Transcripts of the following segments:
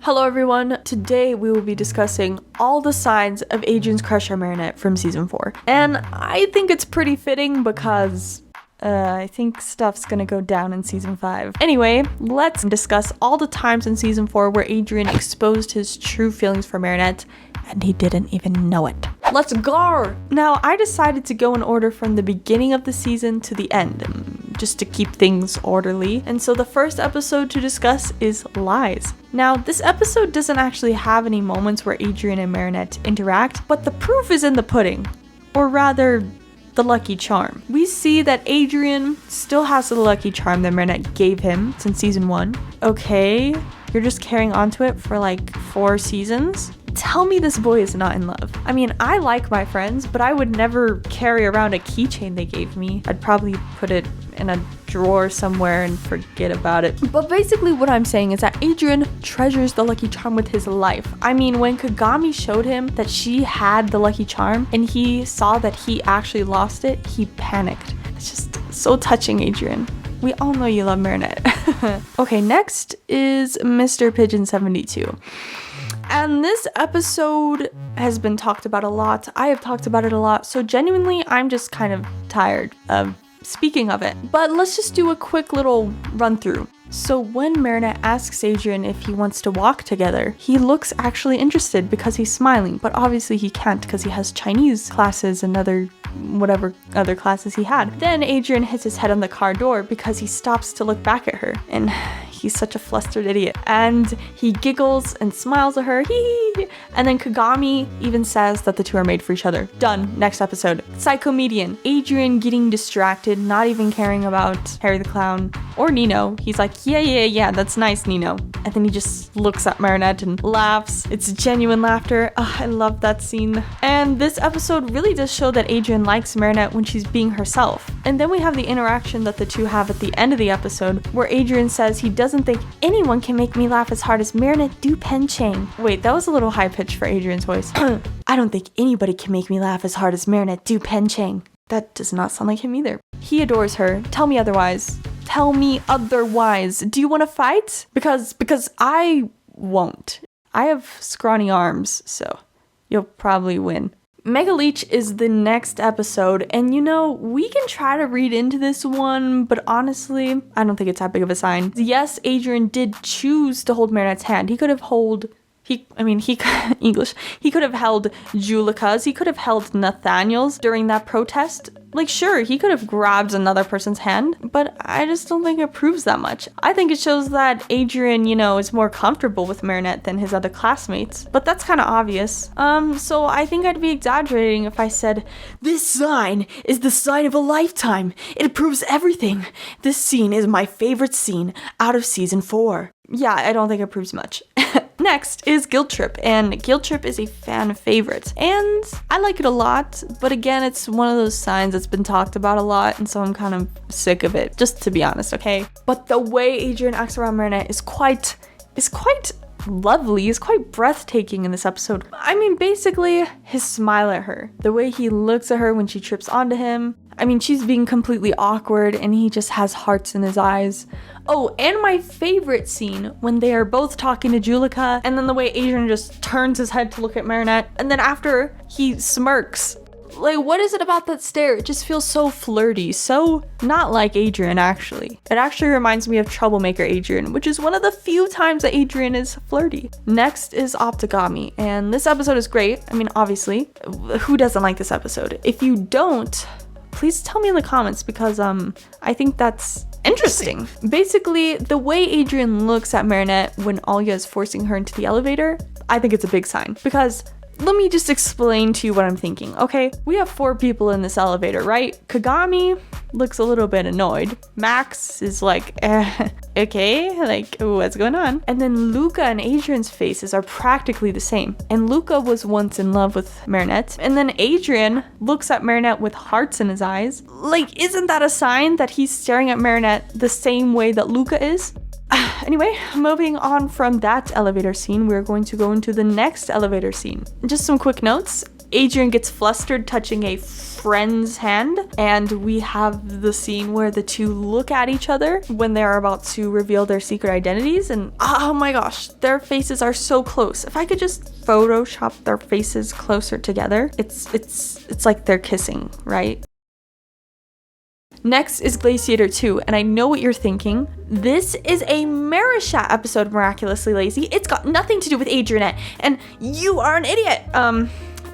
Hello everyone, today we will be discussing all the signs of Adrien's crush on Marinette from season 4. And I think it's pretty fitting because I think stuff's gonna go down in season 5. Anyway, let's discuss all the times in season 4 where Adrien exposed his true feelings for Marinette and he didn't even know it. Let's go! Now, I decided to go in order from the beginning of the season to the end, just to keep things orderly. And so the first episode to discuss is Lies. Now, this episode doesn't actually have any moments where Adrien and Marinette interact, but the proof is in the pudding. Or rather, the lucky charm. We see that Adrien still has the lucky charm that Marinette gave him since season 1. Okay, you're just carrying on to it for like 4 seasons? Tell me this boy is not in love. I mean, I like my friends, but I would never carry around a keychain they gave me. I'd probably put it in a drawer somewhere and forget about it. But basically what I'm saying is that Adrien treasures the lucky charm with his life. I mean, when Kagami showed him that she had the lucky charm and he saw that he actually lost it, he panicked. It's just so touching, Adrien. We all know you love Marinette. Okay, next is Mr. Pigeon 72. And this episode has been talked about a lot. I have talked about it a lot. So genuinely, I'm just kind of tired of speaking of it. But let's just do a quick little run through. So when Marinette asks Adrien if he wants to walk together, he looks actually interested because he's smiling. But obviously he can't because he has Chinese classes and whatever other classes he had. Then Adrien hits his head on the car door because he stops to look back at her. And he's such a flustered idiot. And he giggles and smiles at her. Hee. And then Kagami even says that the two are made for each other. Done. Next episode. Psychomedian. Adrien getting distracted, not even caring about Harry the Clown or Nino. He's like, yeah, that's nice, Nino. And then he just looks at Marinette and laughs. It's genuine laughter. I love that scene. And this episode really does show that Adrien likes Marinette when she's being herself. And then we have the interaction that the two have at the end of the episode where Adrien says he doesn't think anyone can make me laugh as hard as marinettedupaincheng. Wait, that was a little high pitched for Adrien's voice. I don't think anybody can make me laugh as hard as marinettedupaincheng. That does not sound like him either. He adores her. Tell me otherwise. Tell me otherwise. Do you want to fight? Because I won't. I have scrawny arms, so you'll probably win. Mega Leech is the next episode, and you know, we can try to read into this one, but honestly, I don't think it's that big of a sign. Yes, Adrien did choose to hold Marinette's hand. He could have English. He could have held Julica's. He could have held Nathaniel's during that protest. Like, sure, he could have grabbed another person's hand, but I just don't think it proves that much. I think it shows that Adrien, is more comfortable with Marinette than his other classmates, but that's kind of obvious. So I think I'd be exaggerating if I said, this sign is the sign of a lifetime. It proves everything. This scene is my favorite scene out of season 4. Yeah, I don't think it proves much. Next is Guiltrip, and Guiltrip is a fan favorite, and I like it a lot, but again, it's one of those signs that's been talked about a lot, and so I'm kind of sick of it, just to be honest, okay? But the way Adrien acts around Marinette is quite lovely, is quite breathtaking in this episode. I mean, basically, his smile at her, the way he looks at her when she trips onto him. I mean, she's being completely awkward and he just has hearts in his eyes. Oh, and my favorite scene when they are both talking to Julica and then the way Adrien just turns his head to look at Marinette and then after he smirks. Like, what is it about that stare? It just feels so flirty, so not like Adrien, actually. It actually reminds me of Troublemaker Adrien, which is one of the few times that Adrien is flirty. Next is Optigami, and this episode is great. I mean, obviously, who doesn't like this episode? If you don't, please tell me in the comments because I think that's interesting. Basically, the way Adrien looks at Marinette when Alya is forcing her into the elevator, I think it's a big sign because let me just explain to you what I'm thinking, okay? We have 4 people in this elevator, right? Kagami looks a little bit annoyed. Max is like, okay, like, what's going on? And then Luca and Adrien's faces are practically the same. And Luca was once in love with Marinette. And then Adrien looks at Marinette with hearts in his eyes. Like, isn't that a sign that he's staring at Marinette the same way that Luca is? Anyway, moving on from that elevator scene, we're going to go into the next elevator scene. Just some quick notes. Adrien gets flustered touching a friend's hand, and we have the scene where the two look at each other when they are about to reveal their secret identities, and oh my gosh, their faces are so close. If I could just Photoshop their faces closer together, it's like they're kissing, right? Next is Glaciator 2, and I know what you're thinking. This is a Marishat episode of Miraculously Lazy. It's got nothing to do with Adrienette, and you are an idiot.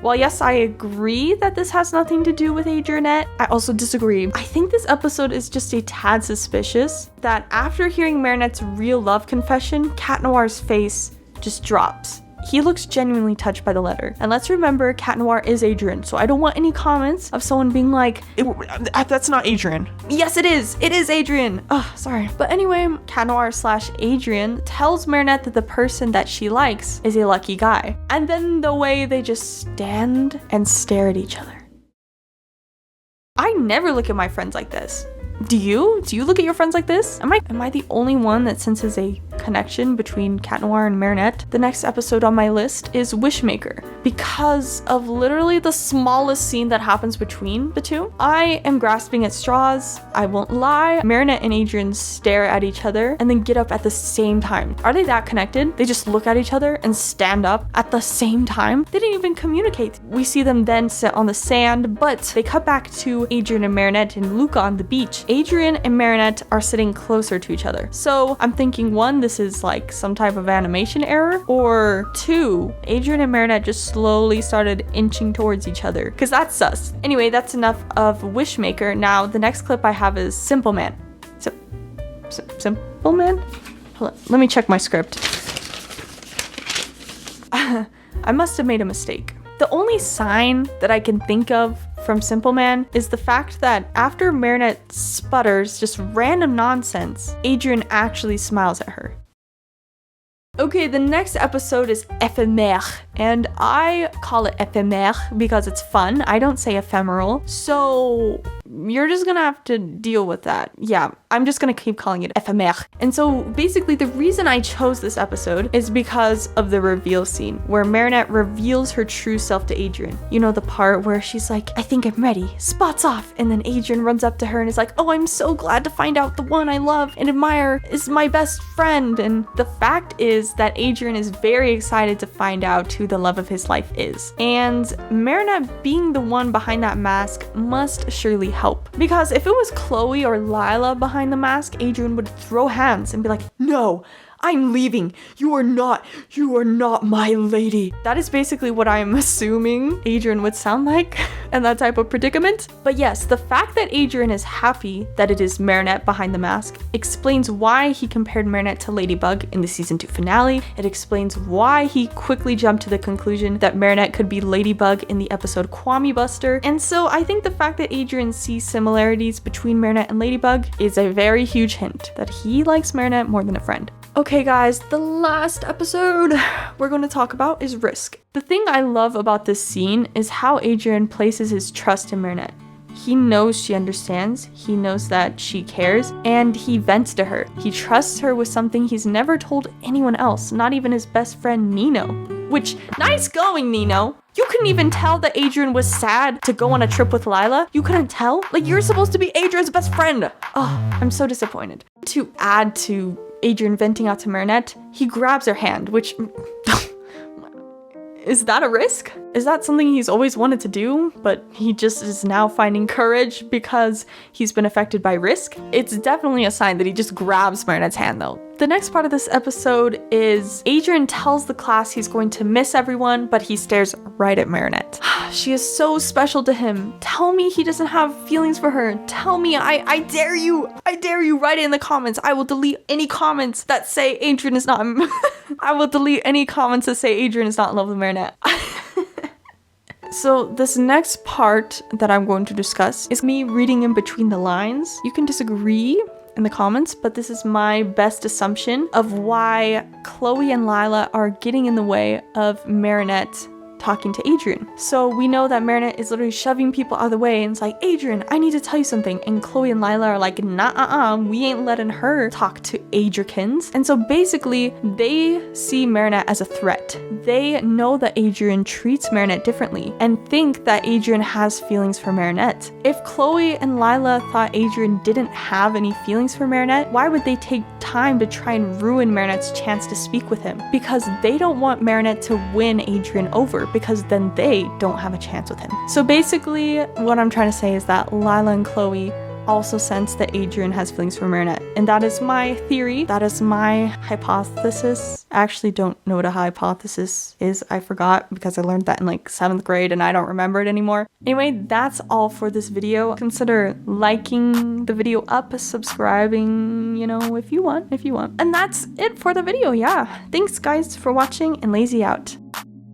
Well, yes, I agree that this has nothing to do with Adrienette. I also disagree. I think this episode is just a tad suspicious that after hearing Marinette's real love confession, Cat Noir's face just drops. He looks genuinely touched by the letter. And let's remember, Cat Noir is Adrien, so I don't want any comments of someone being like, that's not Adrien. Yes, it is. It is Adrien. Oh, sorry. But anyway, Cat Noir / Adrien tells Marinette that the person that she likes is a lucky guy. And then the way they just stand and stare at each other. I never look at my friends like this. Do you? Do you look at your friends like this? Am I the only one that senses a connection between Cat Noir and Marinette? The next episode on my list is Wishmaker. Because of literally the smallest scene that happens between the two, I am grasping at straws. I won't lie. Marinette and Adrien stare at each other and then get up at the same time. Are they that connected? They just look at each other and stand up at the same time? They didn't even communicate. We see them then sit on the sand, but they cut back to Adrien and Marinette and Luca on the beach. Adrien and Marinette are sitting closer to each other. So I'm thinking, one, this is like some type of animation error, or two, Adrien and Marinette just slowly started inching towards each other, because that's sus. Anyway, that's enough of Wishmaker. Now, the next clip I have is Simpleman. Simpleman? Hold on, let me check my script. I must have made a mistake. The only sign that I can think of from Simpleman is the fact that after Marinette sputters just random nonsense, Adrien actually smiles at her. Okay, the next episode is Ephemeral, and I call it Ephemeral because it's fun. I don't say ephemeral, so you're just gonna have to deal with that. Yeah, I'm just gonna keep calling it Ephemeral. And so basically the reason I chose this episode is because of the reveal scene where Marinette reveals her true self to Adrien. You know, the part where she's like, I think I'm ready, spots off, and then Adrien runs up to her and is like, oh, I'm so glad to find out the one I love and admire is my best friend. And the fact is that Adrien is very excited to find out who the love of his life is. And Marinette being the one behind that mask must surely help. Because if it was Chloe or Lila behind the mask, Adrien would throw hands and be like, no, I'm leaving. You are not my lady. That is basically what I'm assuming Adrien would sound like in that type of predicament. But yes, the fact that Adrien is happy that it is Marinette behind the mask explains why he compared Marinette to Ladybug in the season 2 finale. It explains why he quickly jumped to the conclusion that Marinette could be Ladybug in the episode Kwame Buster. And so I think the fact that Adrien sees similarities between Marinette and Ladybug is a very huge hint that he likes Marinette more than a friend. Okay guys, the last episode we're going to talk about is Risk. The thing I love about this scene is how Adrien places his trust in Marinette. He knows she understands, he knows that she cares, and he vents to her. He trusts her with something he's never told anyone else, not even his best friend Nino. Which, nice going, Nino! You couldn't even tell that Adrien was sad to go on a trip with Lila? You couldn't tell? Like, you're supposed to be Adrien's best friend! Oh, I'm so disappointed. To add to Adrien venting out to Marinette, he grabs her hand, which... Is that a risk? Is that something he's always wanted to do, but he just is now finding courage because he's been affected by Risk? It's definitely a sign that he just grabs Marinette's hand though. The next part of this episode is Adrien tells the class he's going to miss everyone, but he stares right at Marinette. She is so special to him. Tell me he doesn't have feelings for her. Tell me, I dare you. I dare you, write it in the comments. I will delete any comments that say Adrien is not... I will delete any comments that say Adrien is not in love with Marinette. So this next part that I'm going to discuss is me reading in between the lines. You can disagree in the comments, but this is my best assumption of why Chloe and Lila are getting in the way of Marinette talking to Adrien. So we know that Marinette is literally shoving people out of the way and it's like, Adrien, I need to tell you something. And Chloe and Lila are like, nah, we ain't letting her talk to Adrikins. And so basically they see Marinette as a threat. They know that Adrien treats Marinette differently and think that Adrien has feelings for Marinette. If Chloe and Lila thought Adrien didn't have any feelings for Marinette, why would they take time to try and ruin Marinette's chance to speak with him? Because they don't want Marinette to win Adrien over, because then they don't have a chance with him. So basically what I'm trying to say is that Lila and Chloe also sense that Adrien has feelings for Marinette. And that is my theory. That is my hypothesis. I actually don't know what a hypothesis is. I forgot because I learned that in like 7th grade and I don't remember it anymore. Anyway, that's all for this video. Consider liking the video up, subscribing, you know, if you want. And that's it for the video. Yeah. Thanks guys for watching, and lazy out.